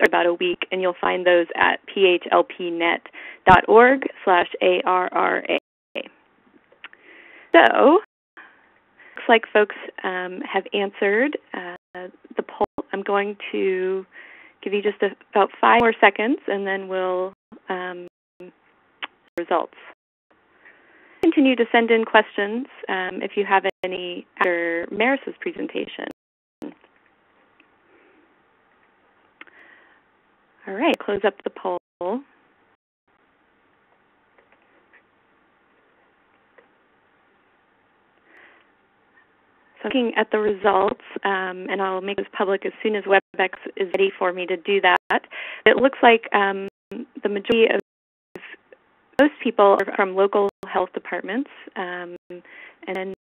about a week, and you'll find those at phlpnet.org/ARRA. So, looks like folks have answered the poll. I'm going to give you just about 5 more seconds, and then we'll results. Continue to send in questions if you have any after Maris's presentation. All right, close up the poll. So looking at the results, and I'll make this public as soon as WebEx is ready for me to do that. It looks like the majority of most people are from local health departments. And then,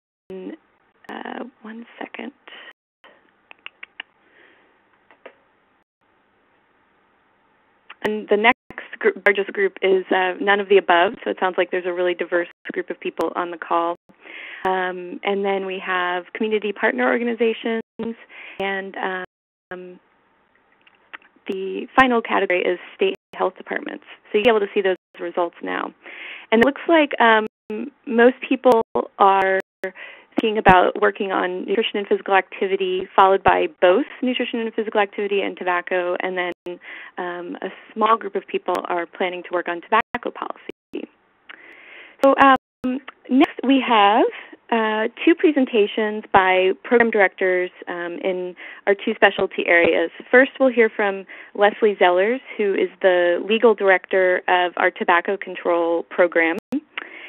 1 second. And the next largest group is none of the above, so it sounds like there's a really diverse group of people on the call. And then we have community partner organizations, and the final category is state health departments. So you'll be able to see those results now. And it looks like most people are thinking about working on nutrition and physical activity, followed by both nutrition and physical activity and tobacco, and then a small group of people are planning to work on tobacco policy. So next we have 2 presentations by program directors in our 2 specialty areas. First, we'll hear from Leslie Zellers, who is the legal director of our tobacco control program.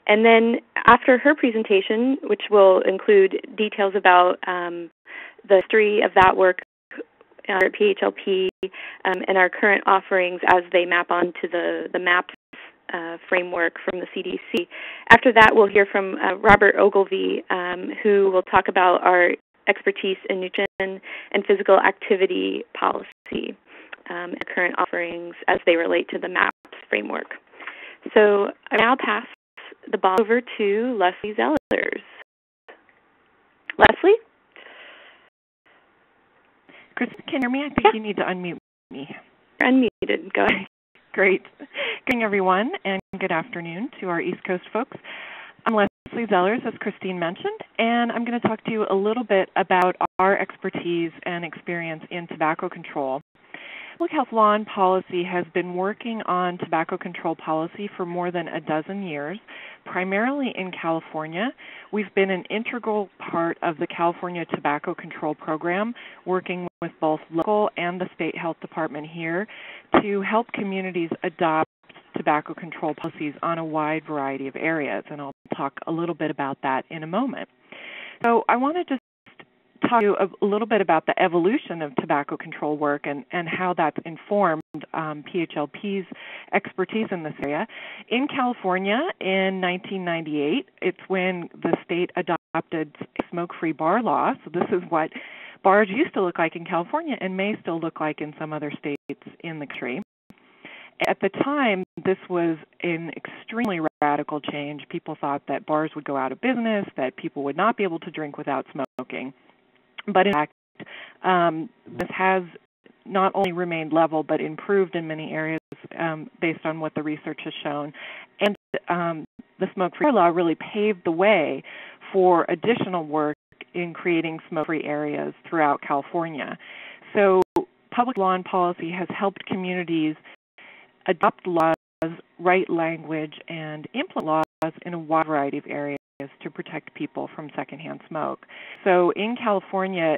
And then after her presentation, which will include details about the history of that work at PHLP and our current offerings as they map onto the MAPS framework from the CDC. After that, we'll hear from Robert Ogilvie, who will talk about our expertise in nutrition and physical activity policy and current offerings as they relate to the MAPS framework. So I now pass the ball over to Leslie Zellers. Leslie? Chris, can you hear me? I think you need to unmute me. You're unmuted. Go ahead. Great. Good evening, everyone, and good afternoon to our East Coast folks. I'm Leslie Zellers, as Christine mentioned, and I'm going to talk to you a little bit about our expertise and experience in tobacco control. Public health law and policy has been working on tobacco control policy for more than a dozen years, primarily in California. We've been an integral part of the California Tobacco Control Program, working with both local and the state health department here to help communities adopt tobacco control policies on a wide variety of areas, and I'll talk a little bit about that in a moment. So I want to just talk to you a little bit about the evolution of tobacco control work and how that's informed PHLP's expertise in this area. In California in 1998, it's when the state adopted smoke-free bar law. So this is what bars used to look like in California and may still look like in some other states in the country. At the time, this was an extremely radical change. People thought that bars would go out of business, that people would not be able to drink without smoking. But in fact, this has not only remained level, but improved in many areas based on what the research has shown. And the smoke-free law really paved the way for additional work in creating smoke-free areas throughout California. So public law and policy has helped communities adopt laws, write language, and implement laws in a wide variety of areas to protect people from secondhand smoke. So in California,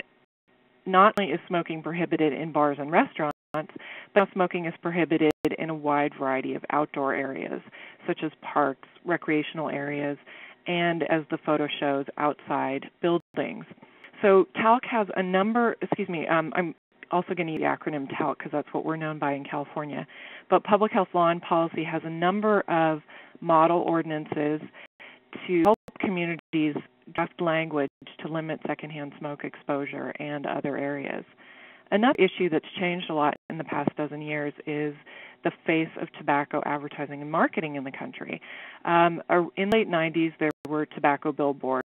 not only is smoking prohibited in bars and restaurants, but smoking is prohibited in a wide variety of outdoor areas, such as parks, recreational areas, and as the photo shows, outside buildings. So TALC has a number, I'm also going to use the acronym TALC because that's what we're known by in California. But public health law and policy has a number of model ordinances to help communities draft language to limit secondhand smoke exposure and other areas. Another issue that's changed a lot in the past dozen years is the face of tobacco advertising and marketing in the country. In the late 90s, there were tobacco billboards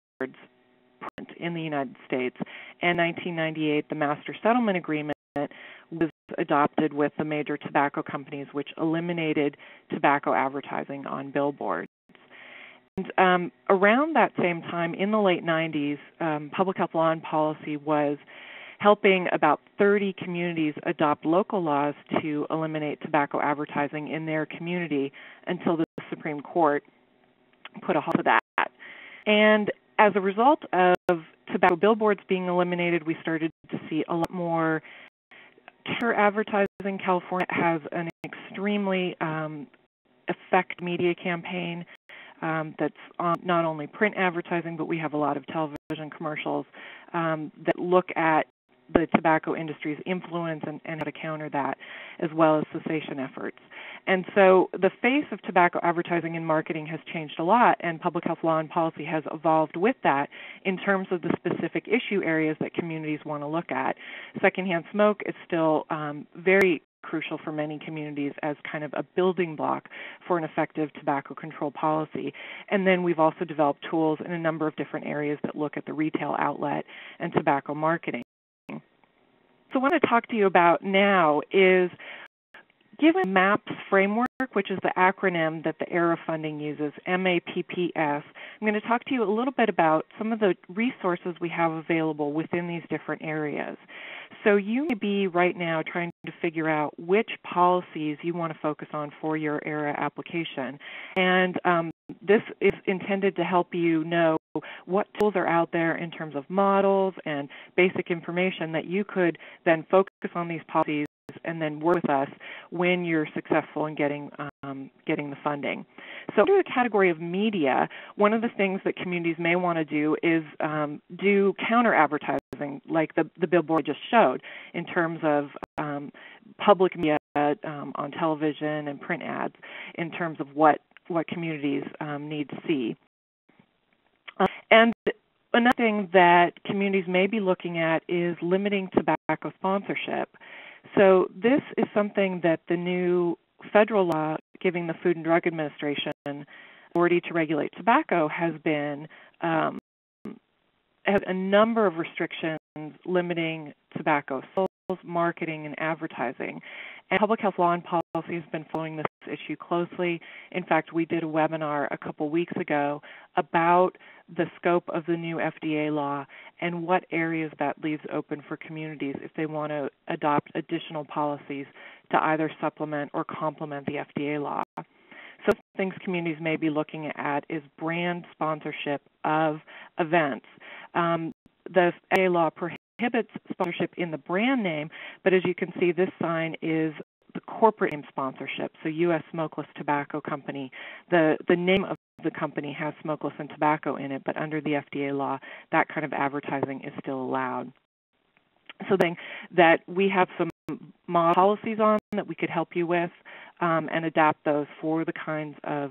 in the United States. And in 1998, the Master Settlement Agreement was adopted with the major tobacco companies, which eliminated tobacco advertising on billboards. And around that same time, in the late 90s, public health law and policy was helping about 30 communities adopt local laws to eliminate tobacco advertising in their community until the Supreme Court put a halt to that. And as a result of tobacco billboards being eliminated, we started to see a lot more counter advertising. California has an extremely effective media campaign that's on not only print advertising, but we have a lot of television commercials that look at the tobacco industry's influence and how to counter that, as well as cessation efforts. And so the face of tobacco advertising and marketing has changed a lot, and public health law and policy has evolved with that in terms of the specific issue areas that communities want to look at. Secondhand smoke is still very crucial for many communities as kind of a building block for an effective tobacco control policy. And then we've also developed tools in a number of different areas that look at the retail outlet and tobacco marketing. So what I want to talk to you about now is, given MAPS framework, which is the acronym that the ARRA funding uses, MAPPS, I'm going to talk to you a little bit about some of the resources we have available within these different areas. So you may be right now trying to figure out which policies you want to focus on for your ARRA application. And this is intended to help you know what tools are out there in terms of models and basic information that you could then focus on these policies and then work with us when you're successful in getting the funding. So under the category of media, one of the things that communities may want to do is do counter advertising, like the billboard I just showed, in terms of public media on television and print ads, in terms of what communities need to see. And another thing that communities may be looking at is limiting tobacco sponsorship. So this is something that the new federal law giving the Food and Drug Administration authority to regulate tobacco has a number of restrictions limiting tobacco sales, marketing, and advertising. And public health law and policy has been following this issue closely. In fact, we did a webinar a couple weeks ago about the scope of the new FDA law and what areas that leaves open for communities if they want to adopt additional policies to either supplement or complement the FDA law. So things communities may be looking at is brand sponsorship of events. The FDA law prohibits sponsorship in the brand name, but as you can see, this sign is the corporate name sponsorship, so U.S. Smokeless Tobacco Company. The name of the company has smokeless and tobacco in it, but under the FDA law, that kind of advertising is still allowed. So then that we have some model policies on that we could help you with and adapt those for the kinds of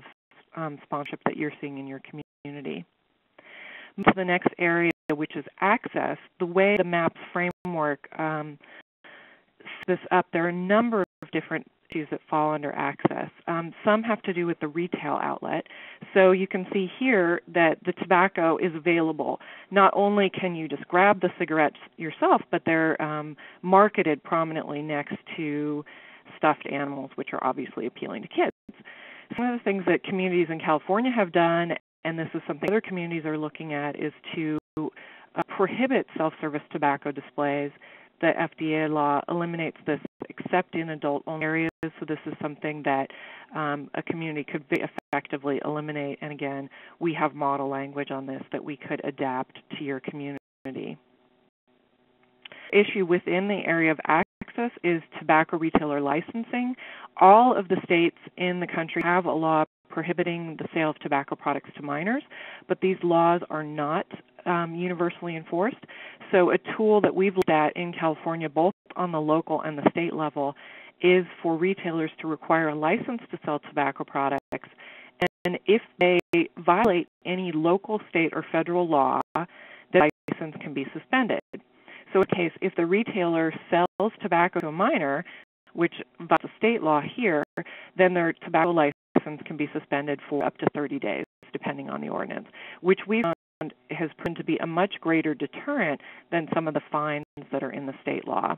sponsorship that you're seeing in your community. To the next area, which is access, the way the MAPS framework sets this up, there are a number of different issues that fall under access. Some have to do with the retail outlet. So you can see here that the tobacco is available. Not only can you just grab the cigarettes yourself, but they're marketed prominently next to stuffed animals, which are obviously appealing to kids. Some of the things that communities in California have done, and this is something other communities are looking at, is to prohibit self-service tobacco displays. The FDA law eliminates this except in adult-only areas, so this is something that a community could very effectively eliminate. And again, we have model language on this that we could adapt to your community. Issue within the area of access is tobacco retailer licensing. All of the states in the country have a law prohibiting the sale of tobacco products to minors, but these laws are not universally enforced. So a tool that we've looked at in California, both on the local and the state level, is for retailers to require a license to sell tobacco products. And if they violate any local, state, or federal law, the license can be suspended. So in case if the retailer sells tobacco to a minor, which violates the state law here, then their tobacco license can be suspended for up to 30 days, depending on the ordinance, which we found has proven to be a much greater deterrent than some of the fines that are in the state law.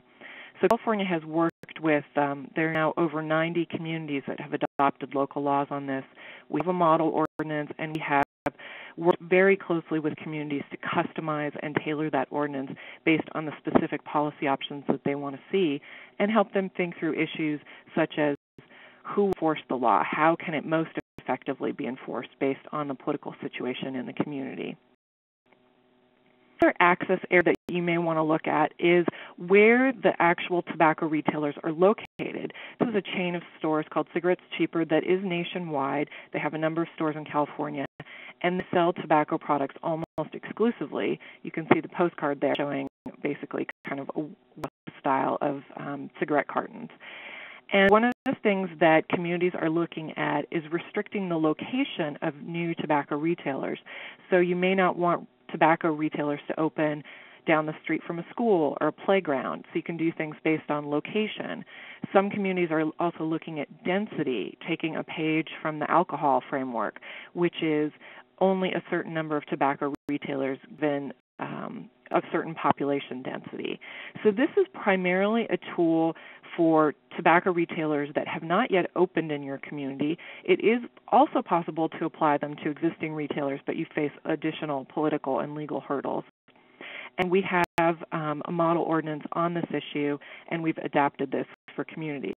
So California has worked with, there are now over 90 communities that have adopted local laws on this. We have a model ordinance, and we have worked very closely with communities to customize and tailor that ordinance based on the specific policy options that they want to see, and help them think through issues such as who will enforce the law, how can it most effectively be enforced based on the political situation in the community. Another access area that you may want to look at is where the actual tobacco retailers are located. This is a chain of stores called Cigarettes Cheaper that is nationwide. They have a number of stores in California, and they sell tobacco products almost exclusively. You can see the postcard there showing basically kind of a style of cigarette cartons. And one of the things that communities are looking at is restricting the location of new tobacco retailers. So you may not want tobacco retailers to open down the street from a school or a playground, so you can do things based on location. Some communities are also looking at density, taking a page from the alcohol framework, which is only a certain number of tobacco retailers given a certain population density. So this is primarily a tool for tobacco retailers that have not yet opened in your community. It is also possible to apply them to existing retailers, but you face additional political and legal hurdles. And we have a model ordinance on this issue, and we've adapted this for communities.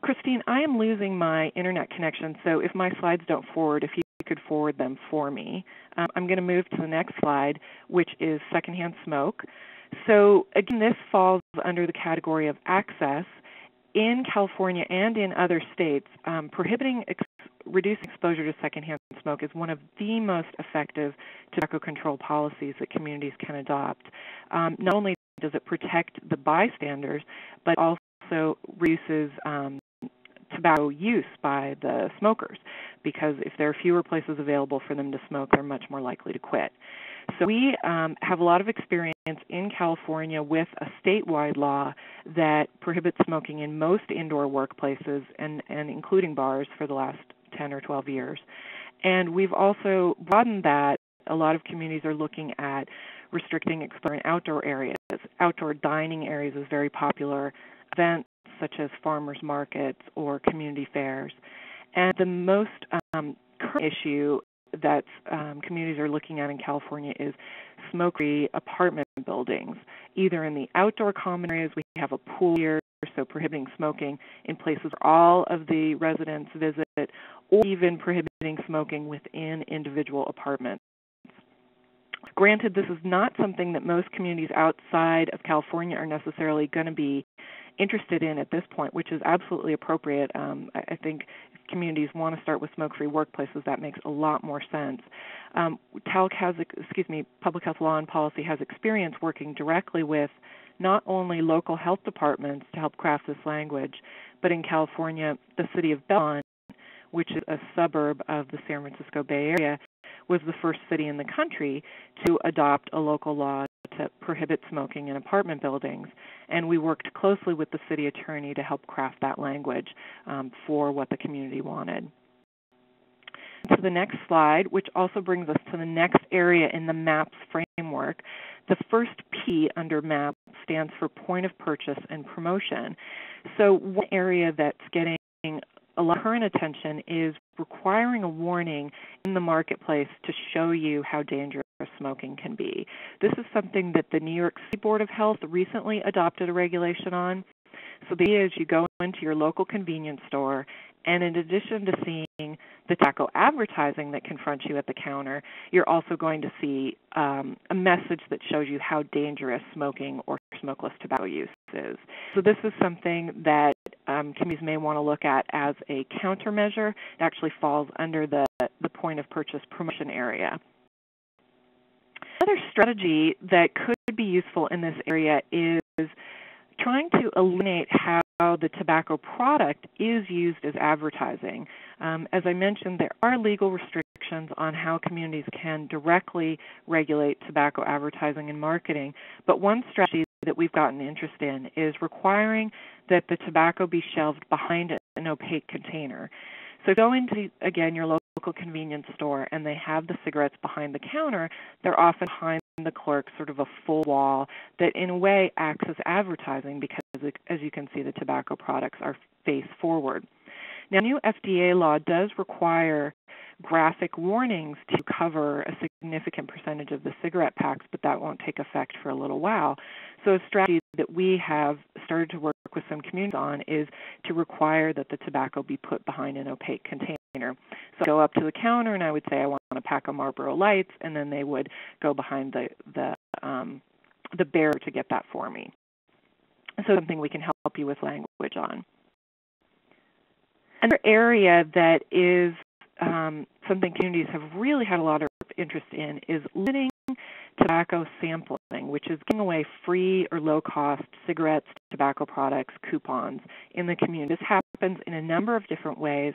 Christine, I am losing my internet connection, so if my slides don't forward, if you could forward them for me. I'm going to move to the next slide, which is secondhand smoke. So again, this falls under the category of access. In California and in other states, prohibiting reducing exposure to secondhand smoke is one of the most effective tobacco control policies that communities can adopt. Not only does it protect the bystanders, but also reduces tobacco use by the smokers, because if there are fewer places available for them to smoke, they're much more likely to quit. So we have a lot of experience in California with a statewide law that prohibits smoking in most indoor workplaces and including bars for the last 10 or 12 years. And we've also broadened that. A lot of communities are looking at restricting exposure in outdoor areas. Outdoor dining areas is very popular. Events such as farmers markets or community fairs. And the most current issue that communities are looking at in California is smoke-free apartment buildings. Either in the outdoor common areas, we have a pool here, so prohibiting smoking in places where all of the residents visit, or even prohibiting smoking within individual apartments. Granted, this is not something that most communities outside of California are necessarily going to be interested in at this point, which is absolutely appropriate. I think if communities want to start with smoke-free workplaces, that makes a lot more sense. Public Health Law and Policy has experience working directly with not only local health departments to help craft this language, but in California, the city of Belmont, which is a suburb of the San Francisco Bay Area, was the first city in the country to adopt a local law to prohibit smoking in apartment buildings. And we worked closely with the city attorney to help craft that language for what the community wanted. To the next slide, which also brings us to the next area in the MAPS framework. The first P under MAPS stands for point of purchase and promotion. So one area that's getting a lot of current attention is requiring a warning in the marketplace to show you how dangerous smoking can be. This is something that the New York City Board of Health recently adopted a regulation on. So the idea is you go into your local convenience store, and in addition to seeing the tobacco advertising that confronts you at the counter, you're also going to see a message that shows you how dangerous smoking or smokeless tobacco use is. So this is something that communities may want to look at as a countermeasure. It actually falls under the point of purchase promotion area. Another strategy that could be useful in this area is trying to eliminate how the tobacco product is used as advertising. As I mentioned, there are legal restrictions on how communities can directly regulate tobacco advertising and marketing, but one strategy that we've gotten interest in is requiring that the tobacco be shelved behind an opaque container. So go into, again, your local convenience store, and they have the cigarettes behind the counter. They're often behind the clerk sort of a full wall that in a way acts as advertising because, as you can see, the tobacco products are face forward. Now, new FDA law does require graphic warnings to cover a significant percentage of the cigarette packs, but that won't take effect for a little while. So a strategy that we have started to work with some communities on is to require that the tobacco be put behind an opaque container. So I go up to the counter and I would say I want a pack of Marlboro Lights, and then they would go behind the bearer to get that for me. So something we can help you with language on. Another area that is something communities have really had a lot of interest in is limiting tobacco sampling, which is giving away free or low-cost cigarettes, tobacco products, coupons in the community. This happens in a number of different ways.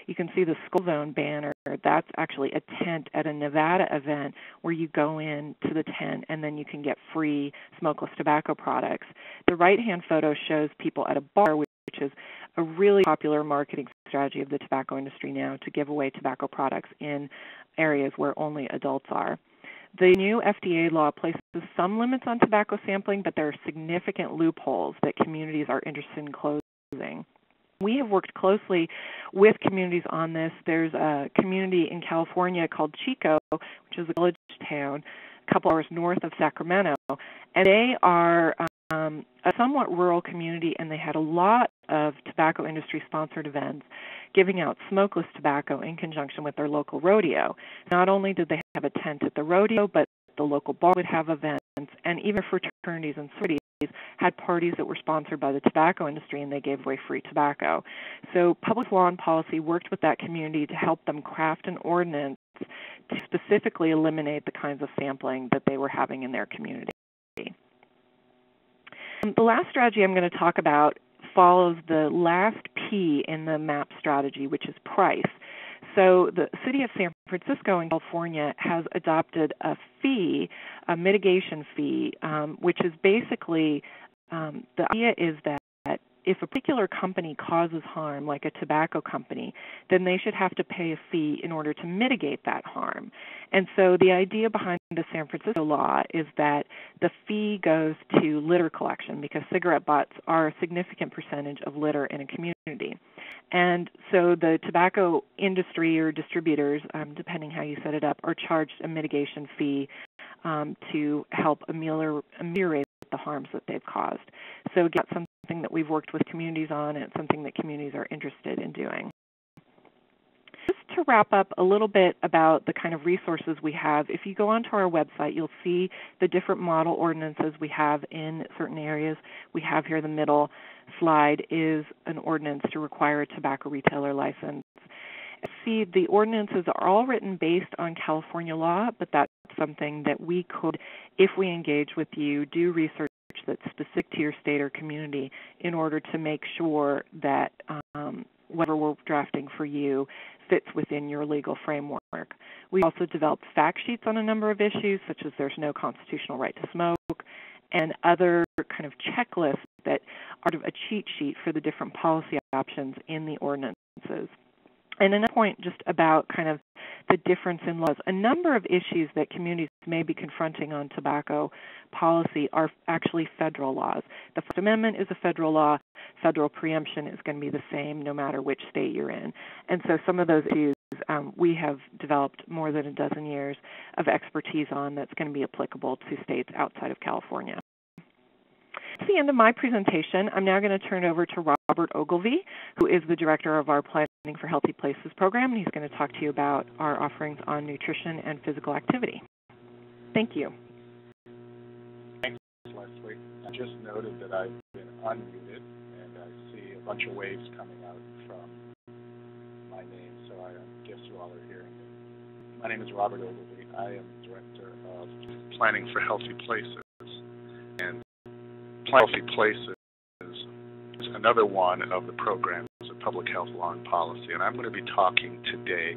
You can see the Skull Zone banner. That's actually a tent at a Nevada event where you go in to the tent and then you can get free smokeless tobacco products. The right-hand photo shows people at a bar, which is a really popular marketing strategy of the tobacco industry now, to give away tobacco products in areas where only adults are. The new FDA law places some limits on tobacco sampling, but there are significant loopholes that communities are interested in closing. We have worked closely with communities on this. There's a community in California called Chico, which is a village town a couple hours north of Sacramento, and they are a somewhat rural community, and they had a lot of tobacco industry-sponsored events giving out smokeless tobacco in conjunction with their local rodeo. Not only did they have a tent at the rodeo, but the local bar would have events, and even fraternities and sororities had parties that were sponsored by the tobacco industry, and they gave away free tobacco. So public law and policy worked with that community to help them craft an ordinance to specifically eliminate the kinds of sampling that they were having in their community. The last strategy I'm going to talk about follows the last P in the MAP strategy, which is price. So the city of San Francisco in California has adopted a fee, a mitigation fee, which is basically, the idea is that if a particular company causes harm, like a tobacco company, then they should have to pay a fee in order to mitigate that harm. And so the idea behind the San Francisco law is that the fee goes to litter collection, because cigarette butts are a significant percentage of litter in a community. And so the tobacco industry or distributors, depending how you set it up, are charged a mitigation fee to help ameliorate the harms that they've caused. So that's something that we've worked with communities on, and it's something that communities are interested in doing. Just to wrap up a little bit about the kind of resources we have, if you go onto our website, you'll see the different model ordinances we have in certain areas. We have here the middle slide is an ordinance to require a tobacco retailer license. See, the ordinances are all written based on California law, but that's something that we could, if we engage with you, do research that's specific to your state or community in order to make sure that whatever we're drafting for you fits within your legal framework. We also developed fact sheets on a number of issues, such as there's no constitutional right to smoke, and other kind of checklists that are a cheat sheet for the different policy options in the ordinances. And another point just about kind of the difference in laws. A number of issues that communities may be confronting on tobacco policy are actually federal laws. The First Amendment is a federal law. Federal preemption is going to be the same no matter which state you're in. And so some of those issues we have developed more than a dozen years of expertise on that's going to be applicable to states outside of California. That's the end of my presentation. I'm now going to turn over to Robert Ogilvie, who is the director of our Planning for Healthy Places program, and he's going to talk to you about our offerings on nutrition and physical activity. Thank you. Thanks, Leslie. I just noted that I've been unmuted, and I see a bunch of waves coming out from my name, so I guess you all are hearing it. My name is Robert Ogilvie. I am director of Planning for Healthy Places, and Healthy Places is another one of the programs of public health law and policy, and I'm going to be talking today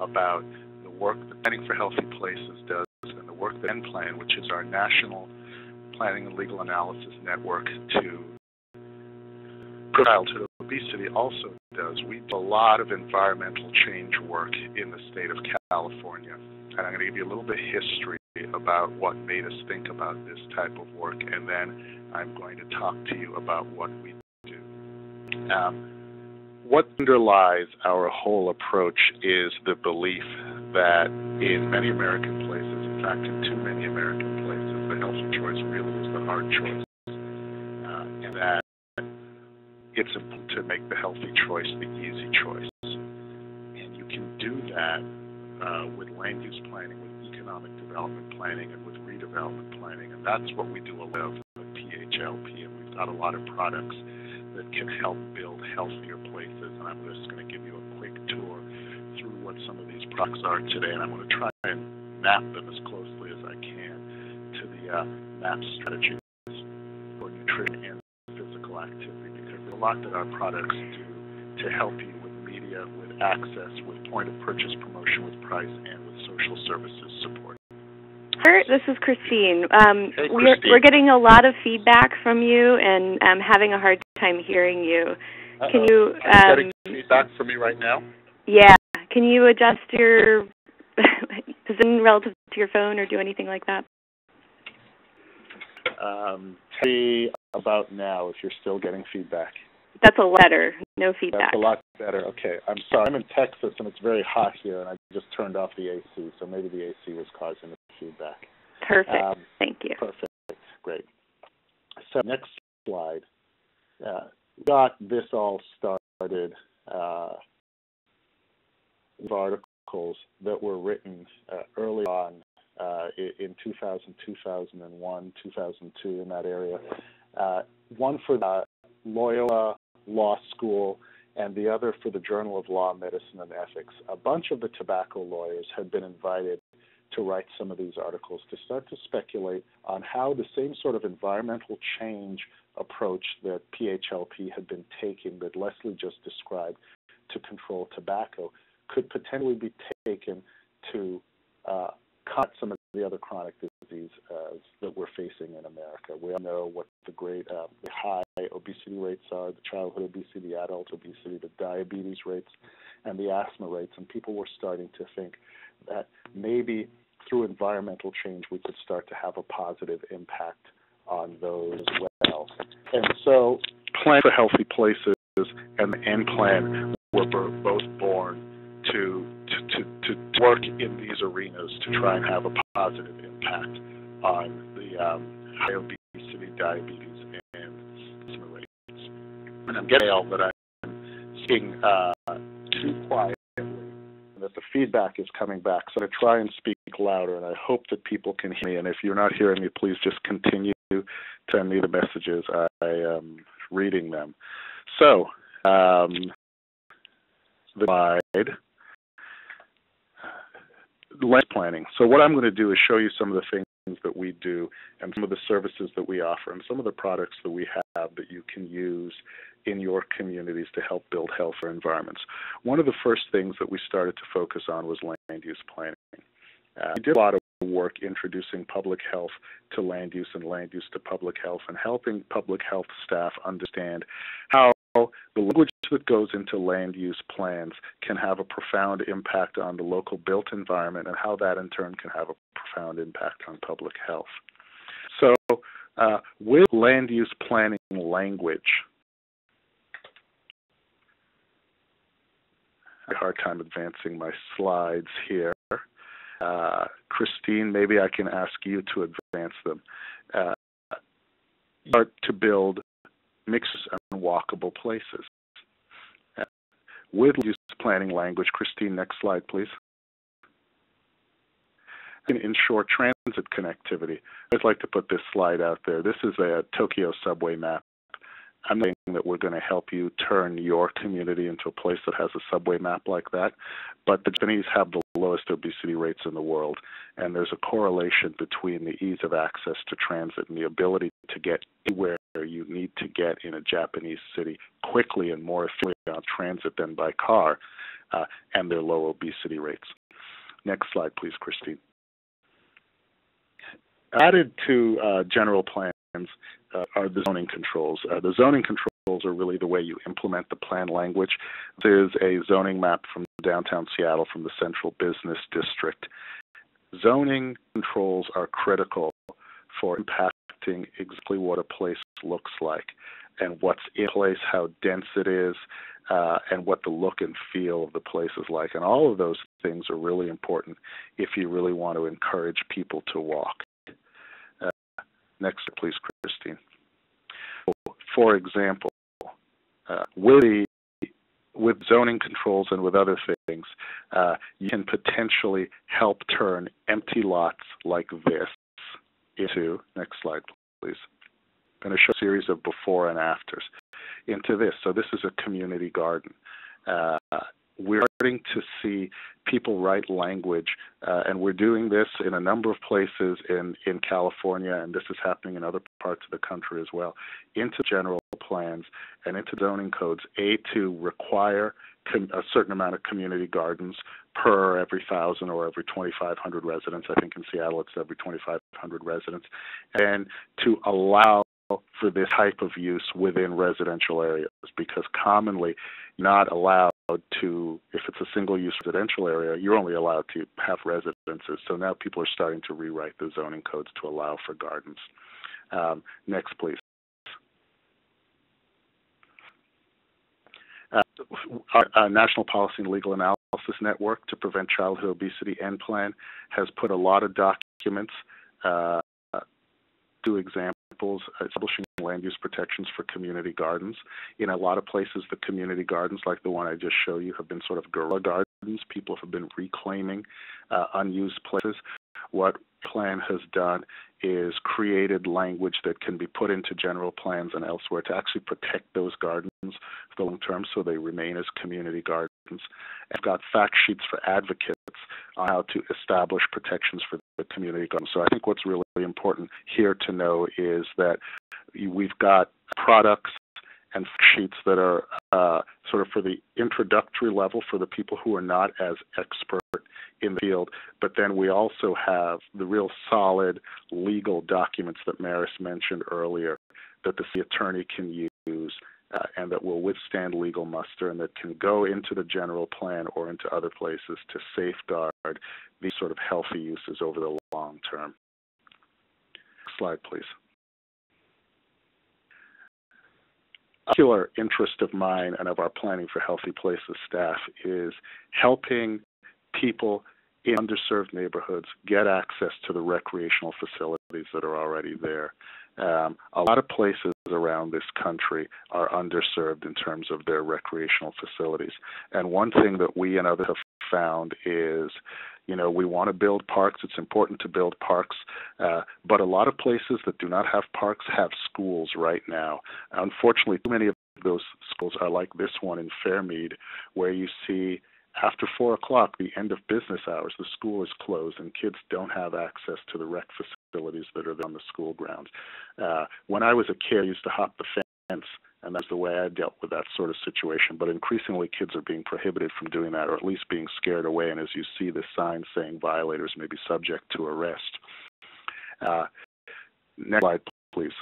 about the work that Planning for Healthy Places does and the work that Plan, which is our national planning and legal analysis network to childhood obesity, also does. We do a lot of environmental change work in the state of California, and I'm going to give you a little bit of history about what made us think about this type of work, and then I'm going to talk to you about what we do. What underlies our whole approach is the belief that in many American places, in fact in too many American places, the healthy choice really is the hard choice, and that it's important to make the healthy choice the easy choice. And you can do that with land use planning, with economic development planning, and with redevelopment planning. And that's what we do a lot of at PHLP. And we've got a lot of products that can help build healthier places. And I'm just going to give you a quick tour through what some of these products are today. And I'm going to try and map them as closely as I can to the MAP strategies for nutrition and physical activity, because there's a lot that our products do to help you with media, with access, with point-of-purchase promotion, with price, and with social services support. This is Christine. Hey, Christine. We're getting a lot of feedback from you, and I'm having a hard time hearing you. Can you? Are you getting feedback from me right now? Yeah. Can you adjust your position relative to your phone, or do anything like that? See about now if you're still getting feedback. That's a letter, no feedback. That's a lot better. Okay, I'm sorry. I'm in Texas and it's very hot here, and I just turned off the AC, so maybe the AC was causing the feedback. Perfect. Thank you. Perfect. Great. So next slide. Got this all started with articles that were written early on in 2000, 2001, 2002, in that area. One for the Loyola Law School and the other for the Journal of Law, Medicine, and Ethics. A bunch of the tobacco lawyers had been invited to write some of these articles to start to speculate on how the same sort of environmental change approach that PHLP had been taking, that Leslie just described, to control tobacco could potentially be taken to cut some of the other chronic diseases that we're facing in America. We all know what the great high obesity rates are, the childhood obesity, the adult obesity, the diabetes rates, and the asthma rates. And people were starting to think that maybe through environmental change we could start to have a positive impact on those as well. And so Plan for Healthy Places and the N Plan were both born to work in these arenas to try and have a positive impact on the high obesity, diabetes, and asthma rates. And I'm getting that I'm speaking too quietly, and that the feedback is coming back. So I'm going to try and speak louder, and I hope that people can hear me. And if you're not hearing me, please just continue to send me the messages. I am reading them. So the slide. Land planning. So what I'm going to do is show you some of the things that we do and some of the services that we offer and some of the products that we have that you can use in your communities to help build healthier environments. One of the first things that we started to focus on was land use planning. We did a lot of work introducing public health to land use and land use to public health, and helping public health staff understand how the language that goes into land use plans can have a profound impact on the local built environment, and how that in turn can have a profound impact on public health. So with land use planning language, I have a hard time advancing my slides here. Christine, maybe I can ask you to advance them. Start to build mixed and walkable places. With use planning language, Christine, next slide, please. And ensure transit connectivity. I'd like to put this slide out there. This is a Tokyo subway map. I'm not saying that we're going to help you turn your community into a place that has a subway map like that, but the Japanese have the lowest obesity rates in the world, and there's a correlation between the ease of access to transit and the ability to get anywhere you need to get in a Japanese city quickly and more efficiently on transit than by car, and their low obesity rates. Next slide, please, Christine. Added to general plans are the zoning controls. The zoning controls are really the way you implement the plan language. There's a zoning map from downtown Seattle from the Central Business District. zoning controls are critical for impacting exactly what a place looks like and what's in place, how dense it is, and what the look and feel of the place is like. And all of those things are really important if you really want to encourage people to walk. Next, please, Christine. For example, with zoning controls and with other things, you can potentially help turn empty lots like this into, next slide, please. I'm going to show a series of before and afters into this. So this is a community garden. We're starting to see people write language, and we're doing this in a number of places in California, and this is happening in other parts of the country as well, into general plans and into zoning codes, to require a certain amount of community gardens per every 1,000 or every 2,500 residents. I think in Seattle it's every 2,500 residents, and to allow for this type of use within residential areas, because commonly not allowed to, if it's a single-use residential area, you're only allowed to have residences. So now people are starting to rewrite the zoning codes to allow for gardens. Next, please. Our National Policy and Legal Analysis Network to Prevent Childhood Obesity NPLAN has put a lot of documents, two examples, establishing land use protections for community gardens. In a lot of places, the community gardens, like the one I just showed you, have been sort of guerrilla gardens. People have been reclaiming unused places. What plan has done is created language that can be put into general plans and elsewhere to actually protect those gardens for the long term so they remain as community gardens. I've got fact sheets for advocates on how to establish protections for the community gardens. So I think what's really important here to know is that we've got products and sheets that are sort of for the introductory level for the people who are not as expert in the field, but then we also have the real solid legal documents that Maris mentioned earlier that the city attorney can use and that will withstand legal muster and that can go into the general plan or into other places to safeguard these sort of healthy uses over the long term. Next slide, please. A particular interest of mine and of our Planning for Healthy Places staff is helping people in underserved neighborhoods get access to the recreational facilities that are already there. A lot of places around this country are underserved in terms of their recreational facilities. And one thing that we and others have found is, you know, we want to build parks. It's important to build parks, but a lot of places that do not have parks have schools right now. Unfortunately, too many of those schools are like this one in Fairmead, where you see after 4 o'clock, the end of business hours, the school is closed and kids don't have access to the rec facilities that are on the school grounds. When I was a kid, I used to hop the fence, and that's the way I dealt with that sort of situation. But increasingly, kids are being prohibited from doing that, or at least being scared away. And as you see the sign saying violators may be subject to arrest. Next slide, please.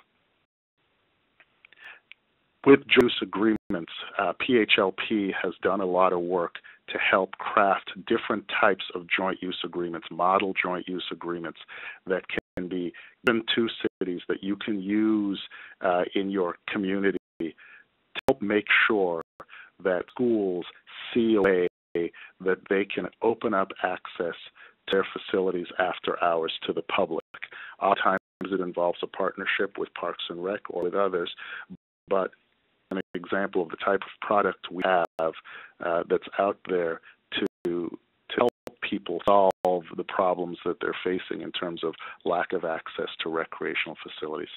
With use agreements, PHLP has done a lot of work to help craft different types of joint use agreements, model joint use agreements that can be given to cities that you can use in your community to help make sure that schools see a way that they can open up access to their facilities after hours to the public. Oftentimes it involves a partnership with Parks and Rec or with others, but an example of the type of product we have that's out there to help people solve the problems that they're facing in terms of lack of access to recreational facilities.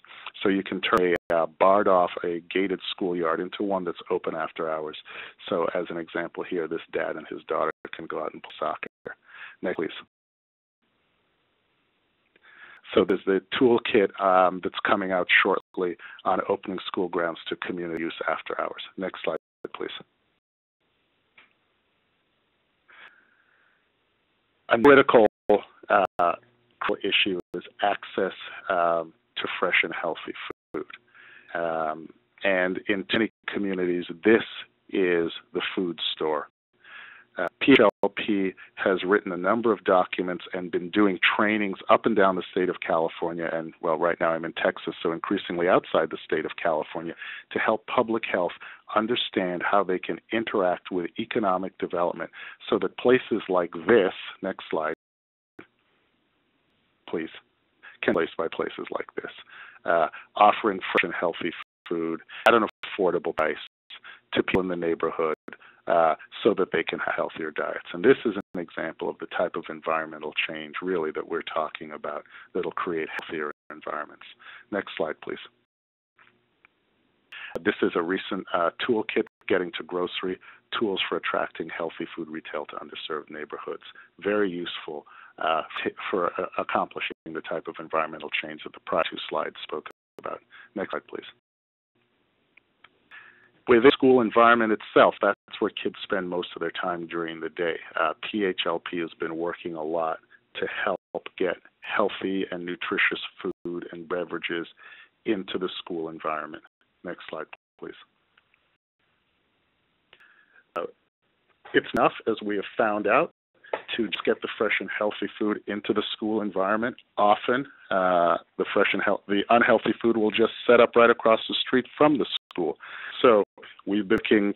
So you can turn a barred off a gated schoolyard into one that's open after hours. So as an example here, this dad and his daughter can go out and play soccer. Next, please. So there's the toolkit that's coming out shortly on opening school grounds to community use after hours. Next slide, please. A critical issue is access to fresh and healthy food. And in many communities, this is the food store. PHLP has written a number of documents and been doing trainings up and down the state of California, and, well, right now I'm in Texas, so increasingly outside the state of California, to help public health understand how they can interact with economic development so that places like this, next slide, please, can be placed by places like this, offering fresh and healthy food at an affordable price to people in the neighborhood, so that they can have healthier diets. And this is an example of the type of environmental change, really, that we're talking about that will create healthier environments. Next slide, please. This is a recent toolkit, Getting to Grocery, Tools for Attracting Healthy Food Retail to Underserved Neighborhoods. Very useful for accomplishing the type of environmental change that the prior two slides spoke about. Next slide, please. Within the school environment itself, that's where kids spend most of their time during the day. PHLP has been working a lot to help get healthy and nutritious food and beverages into the school environment. Next slide, please. It's enough, as we have found out, to just get the fresh and healthy food into the school environment. Often, the unhealthy food will just set up right across the street from the school. So we've been looking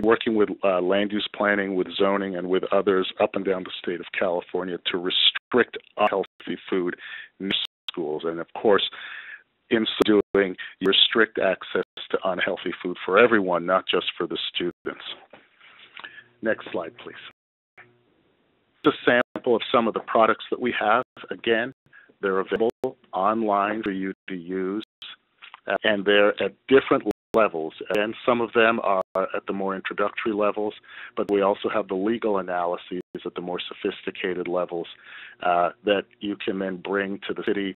working with land use planning, with zoning, and with others up and down the state of California to restrict unhealthy food in schools. And of course, in so doing, you restrict access to unhealthy food for everyone, not just for the students. Next slide, please. A sample of some of the products that we have. Again, they're available online for you to use, and they're at different levels. And some of them are at the more introductory levels, but we also have the legal analyses at the more sophisticated levels that you can then bring to the city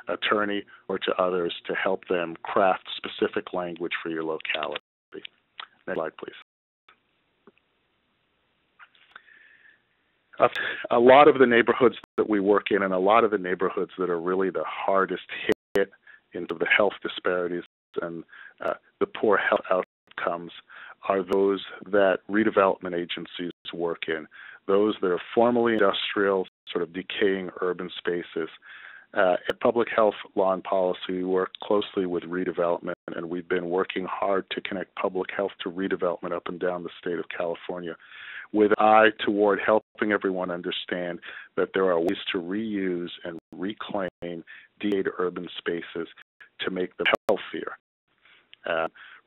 attorney or to others to help them craft specific language for your locality. Next slide, please. A lot of the neighborhoods that we work in, and a lot of the neighborhoods that are really the hardest hit into the health disparities and the poor health outcomes, are those that redevelopment agencies work in, those that are formerly industrial, sort of decaying urban spaces. At Public Health Law and Policy, we work closely with redevelopment, and we've been working hard to connect public health to redevelopment up and down the state of California, with an eye toward helping everyone understand that there are ways to reuse and reclaim decayed urban spaces to make them healthier.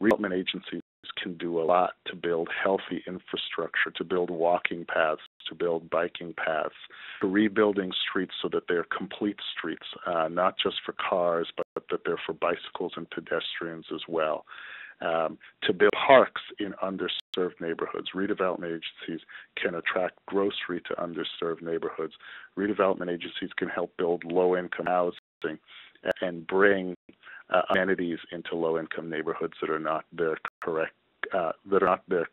Redevelopment agencies can do a lot to build healthy infrastructure, to build walking paths, to build biking paths, to rebuilding streets so that they're complete streets, not just for cars, but that they're for bicycles and pedestrians as well. To build parks in underserved neighborhoods. Redevelopment agencies can attract grocery to underserved neighborhoods. Redevelopment agencies can help build low-income housing and bring amenities into low-income neighborhoods that are not there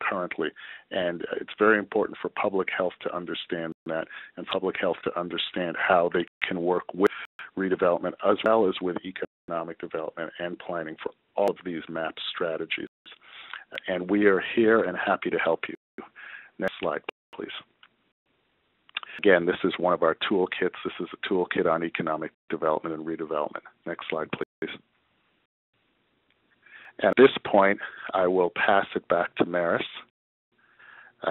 currently. And it's very important for public health to understand that, and public health to understand how they can work with redevelopment as well as with economic development and planning for all of these MAP strategies. And we are here and happy to help you. Next slide, please. Again, this is one of our toolkits. This is a toolkit on economic development and redevelopment. Next slide, please. At this point, I will pass it back to Maris,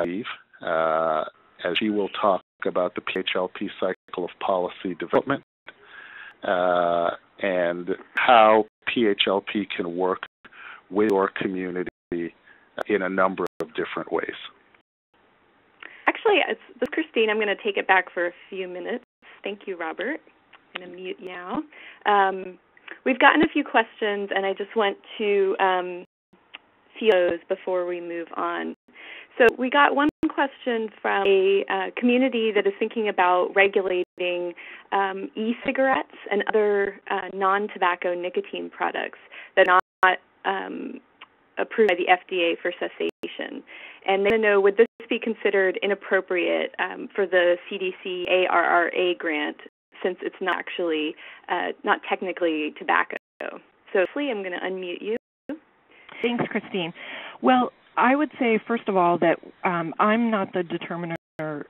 Eve, as she will talk about the PHLP cycle of policy development and how PHLP can work with your community in a number of different ways. Actually, this is Christine. I'm going to take it back for a few minutes. Thank you, Robert. I'm going to mute you now. We've gotten a few questions, and I just want to see those before we move on. So we got one question from a community that is thinking about regulating e-cigarettes and other non-tobacco nicotine products that are not approved by the FDA for cessation. And they want to know, would this be considered inappropriate for the CDC ARRA grant, since it's not actually, not technically tobacco? So, Lee, I'm going to unmute you. Thanks, Christine. Well, I would say, first of all, that I'm not the determinator.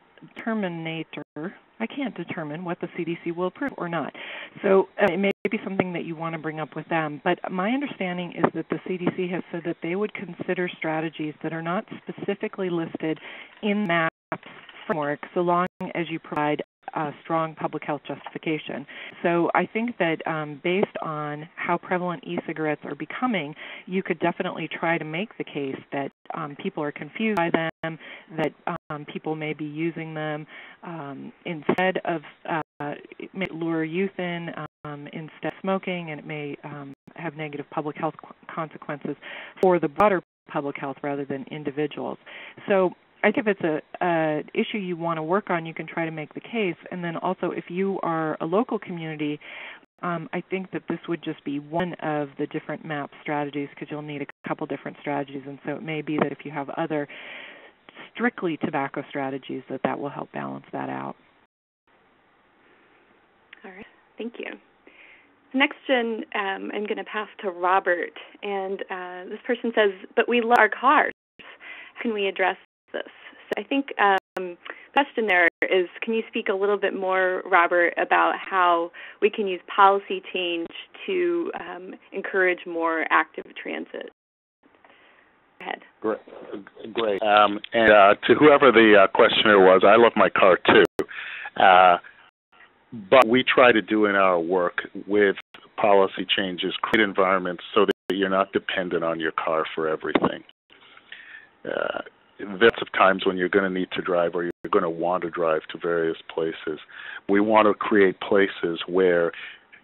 I can't determine what the CDC will approve or not. So it may be something that you want to bring up with them. But my understanding is that the CDC has said that they would consider strategies that are not specifically listed in MAPS framework so long as you provide a strong public health justification. So I think that based on how prevalent e-cigarettes are becoming, you could definitely try to make the case that people are confused by them, that people may be using them instead of, it may lure youth in instead of smoking, and it may have negative public health consequences for the broader public health rather than individuals. So I think if it's an issue you want to work on, you can try to make the case. And then also, if you are a local community, I think that this would just be one of the different MAP strategies, because you'll need a couple different strategies. And so it may be that if you have other strictly tobacco strategies, that will help balance that out. All right. Thank you. The next question I'm going to pass to Robert. And this person says, but we love our cars. How can we address this? So I think the question there is, can you speak a little bit more, Robert, about how we can use policy change to encourage more active transit? Go ahead. Great. And to whoever the questioner was, I love my car too. But we try to do in our work with policy changes, create environments so that you're not dependent on your car for everything. There's of times when you're going to need to drive, or you're going to want to drive to various places. We want to create places where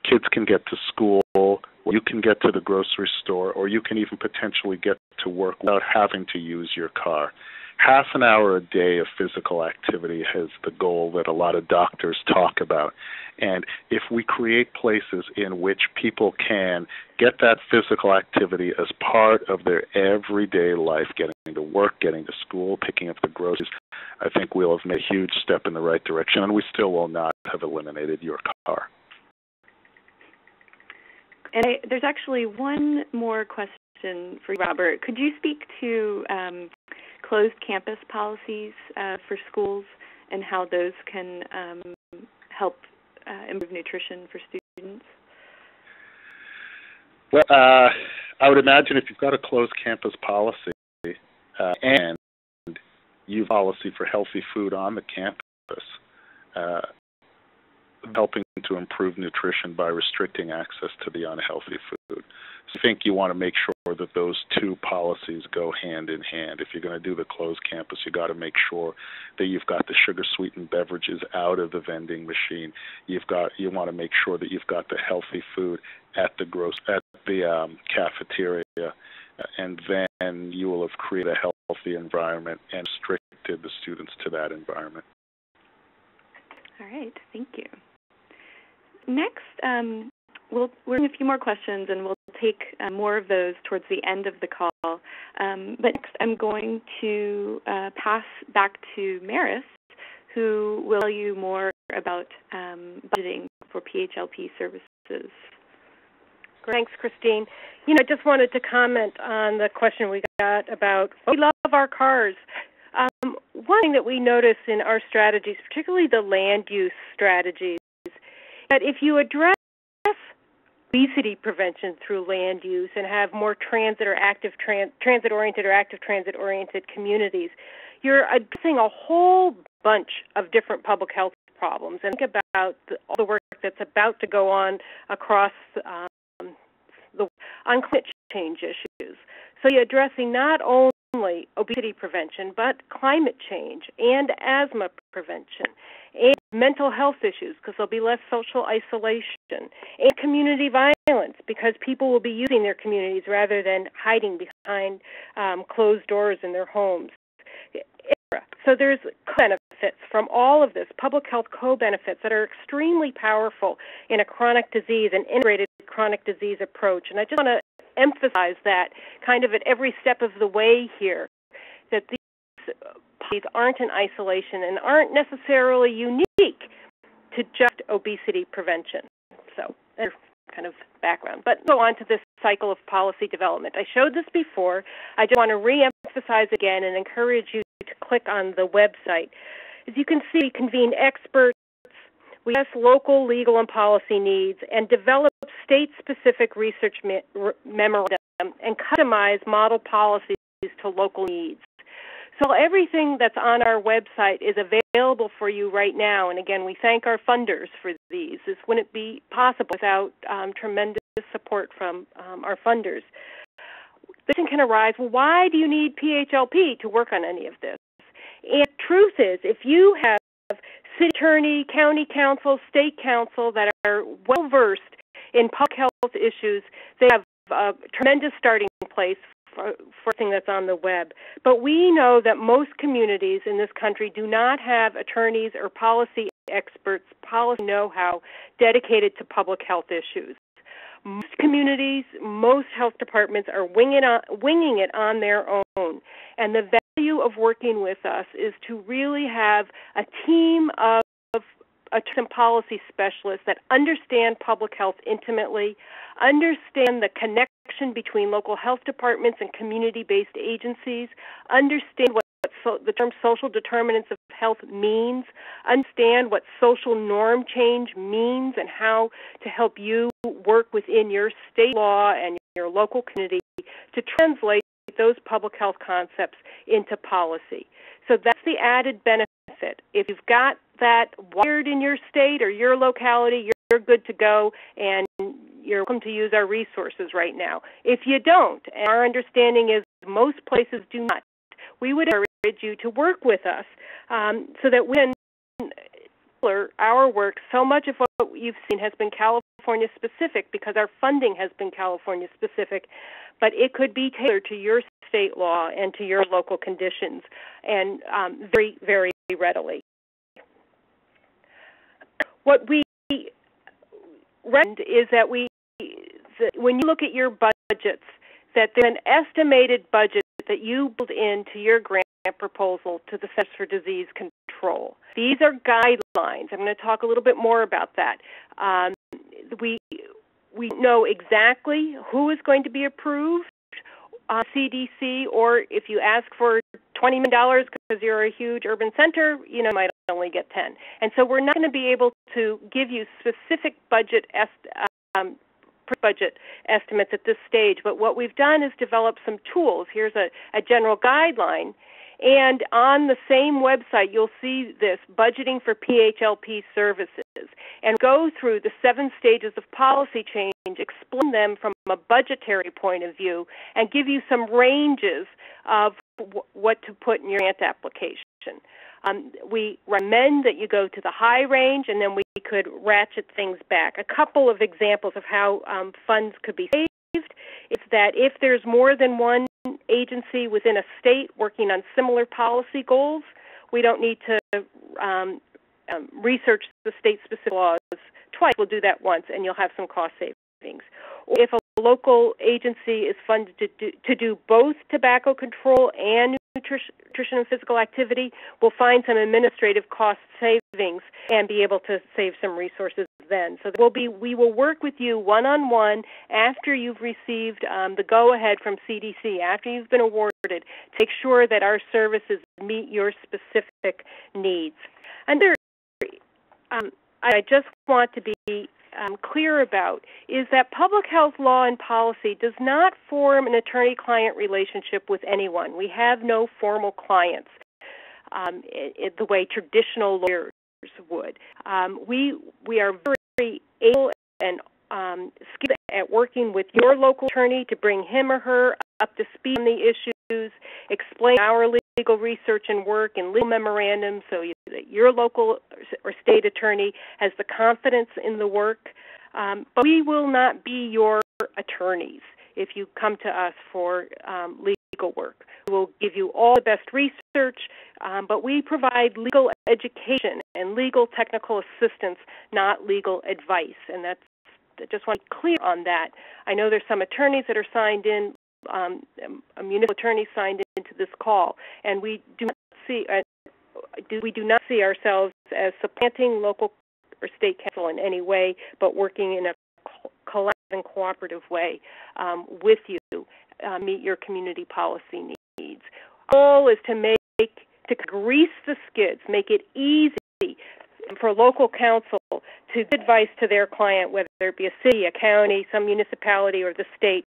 kids can get to school, or you can get to the grocery store, or you can even potentially get to work without having to use your car. Half an hour a day of physical activity is the goal that a lot of doctors talk about. And if we create places in which people can get that physical activity as part of their everyday life, getting to work, getting to school, picking up the groceries, I think we'll have made a huge step in the right direction, and we still will not have eliminated your car. And there's actually one more question for you, Robert. Could you speak to closed campus policies for schools and how those can help improve nutrition for students? Well, I would imagine if you've got a closed campus policy and you've policy for healthy food on the campus, helping to improve nutrition by restricting access to the unhealthy food. So I think you want to make sure that those two policies go hand in hand. If you're going to do the closed campus, you've got to make sure that you've got the sugar-sweetened beverages out of the vending machine. You want to make sure that you've got the healthy food at the cafeteria, and then you will have created a healthy environment and restricted the students to that environment. All right, thank you. Next, we're doing a few more questions, and we'll take more of those towards the end of the call. But next, I'm going to pass back to Maris, who will tell you more about budgeting for PHLP services. Thanks, Christine. I just wanted to comment on the question we got about, we love our cars. One thing that we notice in our strategies, particularly the land use strategies, that if you address obesity prevention through land use and have more transit-oriented or active transit-oriented communities, you're addressing a whole bunch of different public health problems. And think about all the work that's about to go on across on climate change issues. So you're addressing not only obesity prevention, but climate change and asthma prevention and mental health issues, because there'll be less social isolation, and community violence, because people will be using their communities rather than hiding behind closed doors in their homes. So there's co-benefits from all of this, public health co-benefits that are extremely powerful in a chronic disease, an integrated chronic disease approach. And I just want to emphasize that kind of at every step of the way here, that these aren't in isolation and aren't necessarily unique to just obesity prevention. So that's kind of background. But go on to this cycle of policy development. I showed this before. I just want to re-emphasize emphasize again and encourage you to click on the website. As you can see, we convene experts, we assess local legal and policy needs, and develop state-specific research memorandum and customize model policies to local needs. So everything that's on our website is available for you right now. And again, we thank our funders for these. This wouldn't be possible without tremendous support from our funders. This can arise, well, why do you need PHLP to work on any of this? And the truth is, if you have city attorney, county council, state council that are well-versed in public health issues, they have a tremendous starting place for everything that's on the web. But we know that most communities in this country do not have attorneys or policy experts, policy know-how dedicated to public health issues. Most communities, most health departments are winging it on their own. And the value of working with us is to really have a team of some policy specialists that understand public health intimately, understand the connection between local health departments and community-based agencies, understand what the term social determinants of health means, understand what social norm change means, and how to help you work within your state law and your local community to translate those public health concepts into policy. So that's the added benefit. If you've got that wired in your state or your locality, you're good to go, and you're welcome to use our resources right now. If you don't, and our understanding is most places do not, we would encourage you to work with us so that we can tailor our work. So much of what you've seen has been California specific because our funding has been California specific, but it could be tailored to your state law and to your local conditions, and very, very readily. What we recommend is that when you look at your budgets, that there's an estimated budget that you build into your grant proposal to the Centers for Disease Control. These are guidelines. I'm going to talk a little bit more about that. We know exactly who is going to be approved on CDC, or if you ask for $20 million because you're a huge urban center, you might only get 10. And so we're not going to be able to give you specific budget estimates at this stage, but what we've done is develop some tools. Here's a general guideline, and on the same website you'll see this, budgeting for PHLP services, and go through the 7 stages of policy change, explain them from a budgetary point of view, and give you some ranges of what to put in your grant application. We recommend that you go to the high range, and then we could ratchet things back. A couple of examples of how funds could be saved is that if there's more than one agency within a state working on similar policy goals, we don't need to research the state-specific laws twice. We'll do that once, and you'll have some cost savings. Or if a local agency is funded to do both tobacco control and nutrition and physical activity, we'll find some administrative cost savings and be able to save some resources then. So we will work with you one-on-one after you've received the go-ahead from CDC, after you've been awarded, to make sure that our services meet your specific needs. And I just want to be clear about is that public health law and policy does not form an attorney-client relationship with anyone. We have no formal clients the way traditional lawyers would. We are very able and skilled at working with your local attorney to bring him or her up to speed on the issues, explain our legal research and work and legal memorandums so that your local or state attorney has the confidence in the work. But we will not be your attorneys if you come to us for legal work. We will give you all the best research, but we provide legal education and legal technical assistance, not legal advice. And I just want to be clear on that. I know there's some attorneys that are signed in, a municipal attorney signed into this call, and we do not see ourselves as supplanting local or state council in any way, but working in a collaborative and cooperative way with you, meet your community policy needs. Our goal is to grease the skids, make it easy for local counsel to give advice to their client, whether it be a city, a county, some municipality, or the state,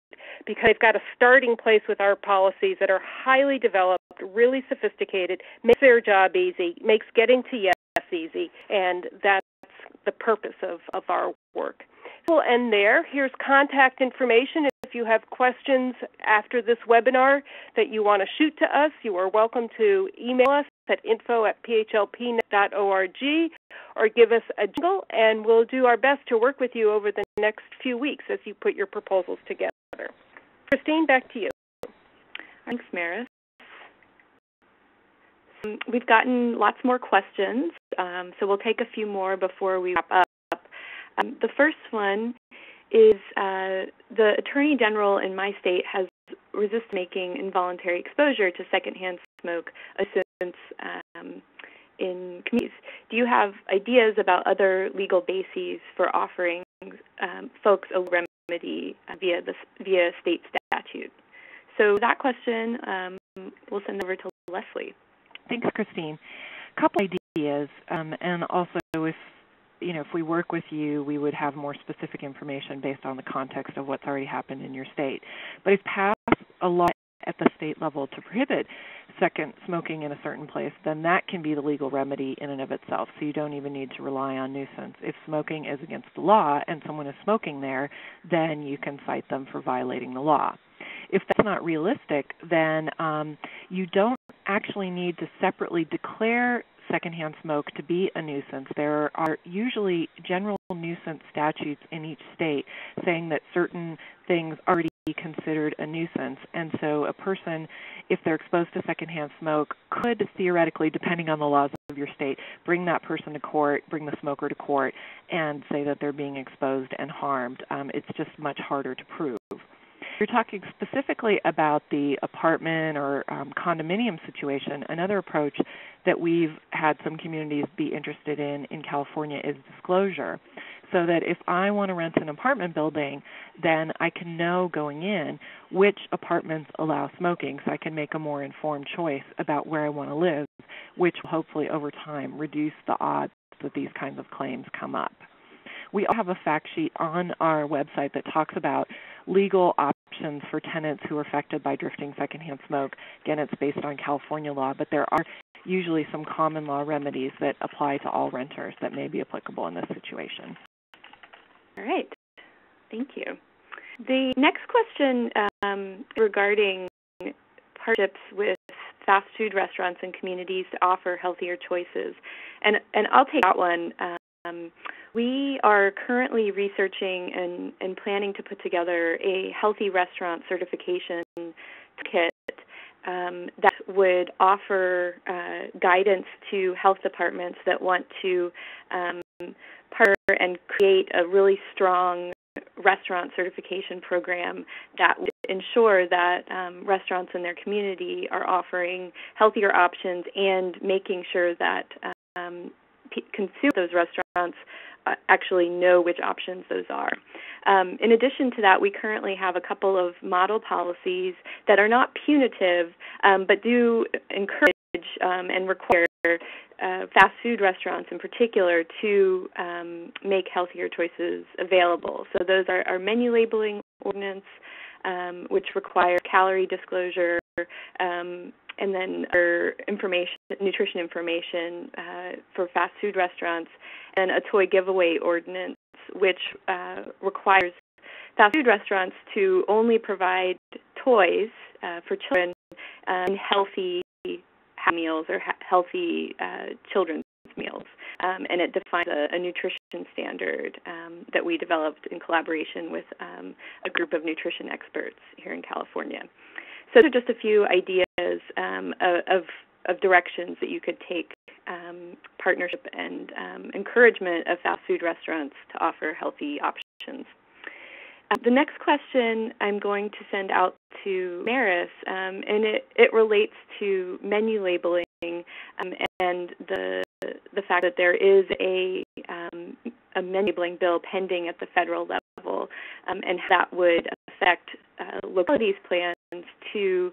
because they've got a starting place with our policies that are highly developed, really sophisticated, makes their job easy, makes getting to yes easy, and that's the purpose of our work. We'll end there. Here's contact information. If you have questions after this webinar that you want to shoot to us, you are welcome to email us at info@phlp.org or give us a jingle, and we'll do our best to work with you over the next few weeks as you put your proposals together. Christine, back to you. Thanks, Maris. We've gotten lots more questions, so we'll take a few more before we wrap up. The first one is the Attorney General in my state has resisted making involuntary exposure to secondhand smoke assistance in communities. Do you have ideas about other legal bases for offering folks a remedy via state statute? So that question we'll send over to Leslie. Thanks, Christine. A couple ideas, and also if we work with you, we would have more specific information based on the context of what's already happened in your state. But if passed a law at the state level to prohibit smoking in a certain place, then that can be the legal remedy in and of itself. So you don't even need to rely on nuisance. If smoking is against the law and someone is smoking there, then you can cite them for violating the law. If that's not realistic, then you don't actually need to separately declare secondhand smoke to be a nuisance. There are usually general nuisance statutes in each state saying that certain things are already considered a nuisance. And so a person, if they're exposed to secondhand smoke, could theoretically, depending on the laws of your state, bring that person to court, bring the smoker to court, and say that they're being exposed and harmed. It's just much harder to prove. You're talking specifically about the apartment or condominium situation. Another approach that we've had some communities be interested in California is disclosure, so that if I want to rent an apartment building, then I can know going in which apartments allow smoking, so I can make a more informed choice about where I want to live, which will hopefully over time reduce the odds that these kinds of claims come up. We also have a fact sheet on our website that talks about legal options for tenants who are affected by drifting secondhand smoke. Again, it's based on California law, but there are usually some common law remedies that apply to all renters that may be applicable in this situation. All right. Thank you. The next question regarding partnerships with fast food restaurants and communities to offer healthier choices. And I'll take that one. We are currently researching and planning to put together a healthy restaurant certification kit that would offer guidance to health departments that want to partner and create a really strong restaurant certification program that would ensure that restaurants in their community are offering healthier options and making sure that consumers of those restaurants actually know which options those are. In addition to that, we currently have a couple of model policies that are not punitive, but do encourage and require fast food restaurants in particular to make healthier choices available. So those are our menu labeling ordinance, which require calorie disclosure, and then our nutrition information for fast food restaurants, and a toy giveaway ordinance, which requires fast food restaurants to only provide toys for children in healthy meals or healthy children's meals. And it defines a nutrition standard that we developed in collaboration with a group of nutrition experts here in California. So those are just a few ideas of directions that you could take partnership and encouragement of fast food restaurants to offer healthy options. The next question I'm going to send out to Maris, and it relates to menu labeling and the fact that there is a menu labeling bill pending at the federal level, and that would affect localities' plans to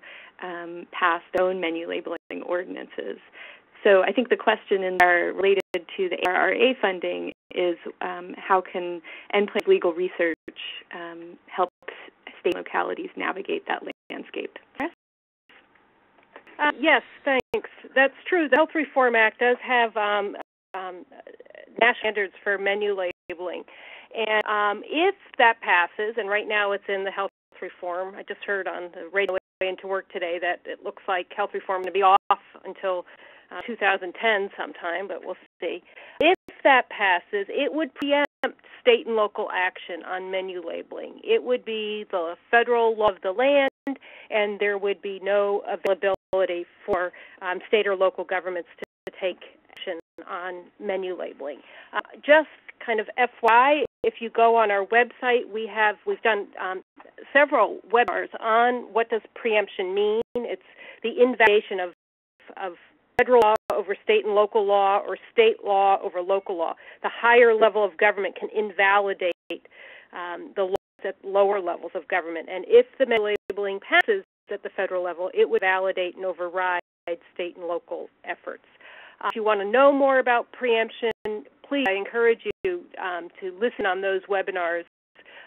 pass their own menu labeling ordinances. So I think the question in there related to the ARRA funding is how can NPLAN's legal research help state and localities navigate that landscape? Yes, thanks. That's true. The Health Reform Act does have national standards for menu labeling. And if that passes, and right now it's in the health reform, I just heard on the radio way into work today that it looks like health reform is going to be off until 2010 sometime, but we'll see. If that passes, it would preempt state and local action on menu labeling. It would be the federal law of the land, and there would be no availability for state or local governments to take action on menu labeling. Just kind of FYI, if you go on our website, we've done several webinars on what does preemption mean. It's the invalidation of federal law over state and local law, or state law over local law. The higher level of government can invalidate the laws at lower levels of government. And if the menu labeling passes at the federal level, it would validate and override state and local efforts. If you want to know more about preemption, please, I encourage you to listen on those webinars.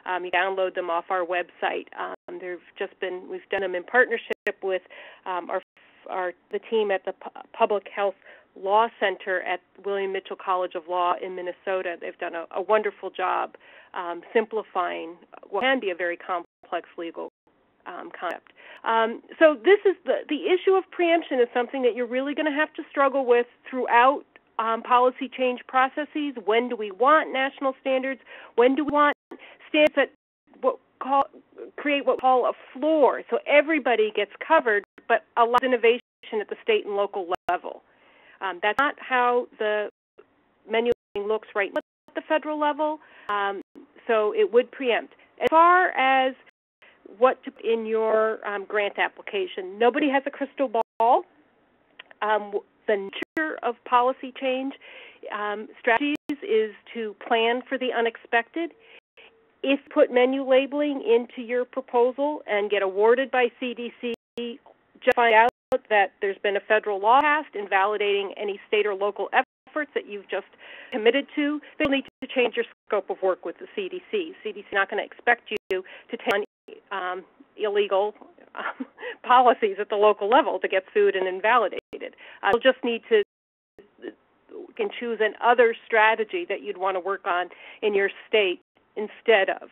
You download them off our website. We've done them in partnership with the team at the Public Health Law Center at William Mitchell College of Law in Minnesota. They've done a wonderful job simplifying what can be a very complex legal concept. So this is the issue of preemption is something that you're really going to have to struggle with throughout policy change processes. When do we want national standards? When do we want standards that create what we call a floor, so everybody gets covered, but allows innovation at the state and local level? That's not how the menu looks right now at the federal level, so it would preempt. As far as what to put in your grant application, nobody has a crystal ball. The nature of policy change strategies is to plan for the unexpected. If you put menu labeling into your proposal and get awarded by CDC, just find out that there's been a federal law passed invalidating any state or local efforts that you've just committed to, they'll need to change your scope of work with the CDC. CDC is not going to expect you to take on illegal policies at the local level to get sued and invalidated. You'll just need to can choose another strategy that you'd want to work on in your state instead of.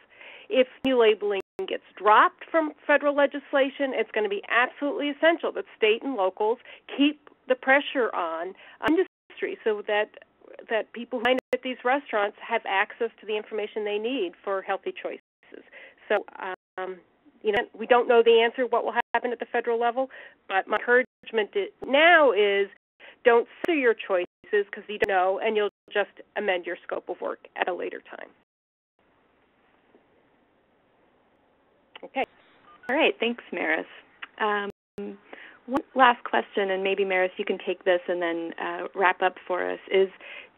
If menu labeling gets dropped from federal legislation, it's going to be absolutely essential that state and locals keep the pressure on industry so that people who dine at these restaurants have access to the information they need for healthy choices. So, we don't know the answer what will happen at the federal level, but my encouragement now is don't censor your choices because you don't know, and you'll just amend your scope of work at a later time. Okay. All right. Thanks, Maris. One last question, and maybe, Maris, you can take this and then wrap up for us, is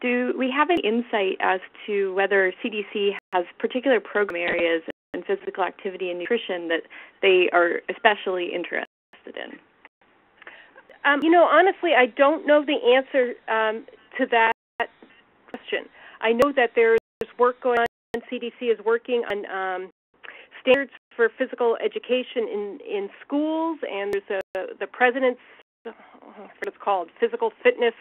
do we have any insight as to whether CDC has particular program areas in physical activity and nutrition that they are especially interested in? Honestly, I don't know the answer to that question. I know that there's work going on. CDC is working on standards for physical education in schools, and there's the president's, what it's called, physical fitness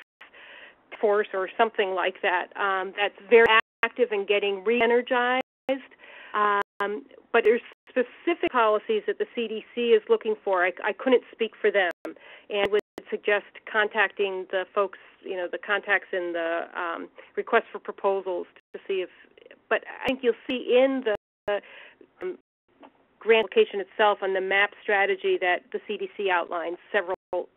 force or something like that. That's very active and getting re-energized. But there's specific policies that the CDC is looking for. I couldn't speak for them, and would suggest contacting the folks, the contacts in the request for proposals to see if. But I think you'll see in the grant application itself on the MAP strategy that the CDC outlines several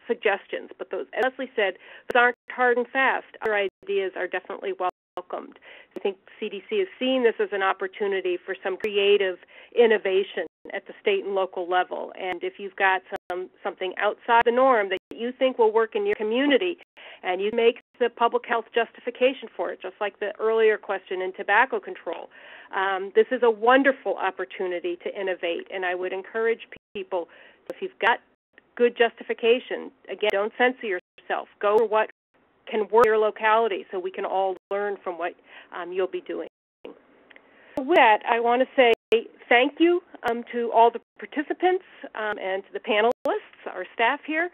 suggestions. But those, as Leslie said, those aren't hard and fast. Our ideas are definitely welcomed. I think CDC is seeing this as an opportunity for some creative innovation at the state and local level. And if you've got something outside the norm that you think will work in your community, and you make the public health justification for it, just like the earlier question in tobacco control, this is a wonderful opportunity to innovate. And I would encourage people, if you've got good justification, again, don't censor yourself. Go for what can work in your locality so we can all learn from what you'll be doing. With that, I want to say thank you to all the participants and to the panelists, our staff here.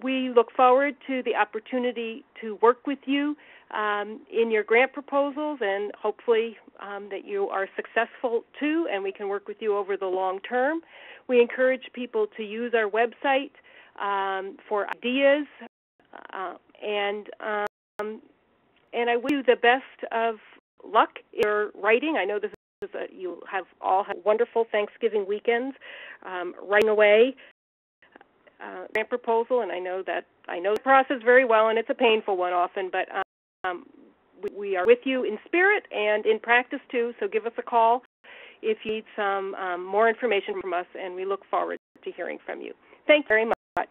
We look forward to the opportunity to work with you in your grant proposals, and hopefully that you are successful too, and we can work with you over the long term. We encourage people to use our website for ideas, and I wish you the best of luck in your writing. I know this is you have all had wonderful Thanksgiving weekends writing away grant proposal, and I know the process very well, and it's a painful one often, but we are with you in spirit and in practice too, so give us a call if you need some more information from us, and we look forward to hearing from you. Thank you very much.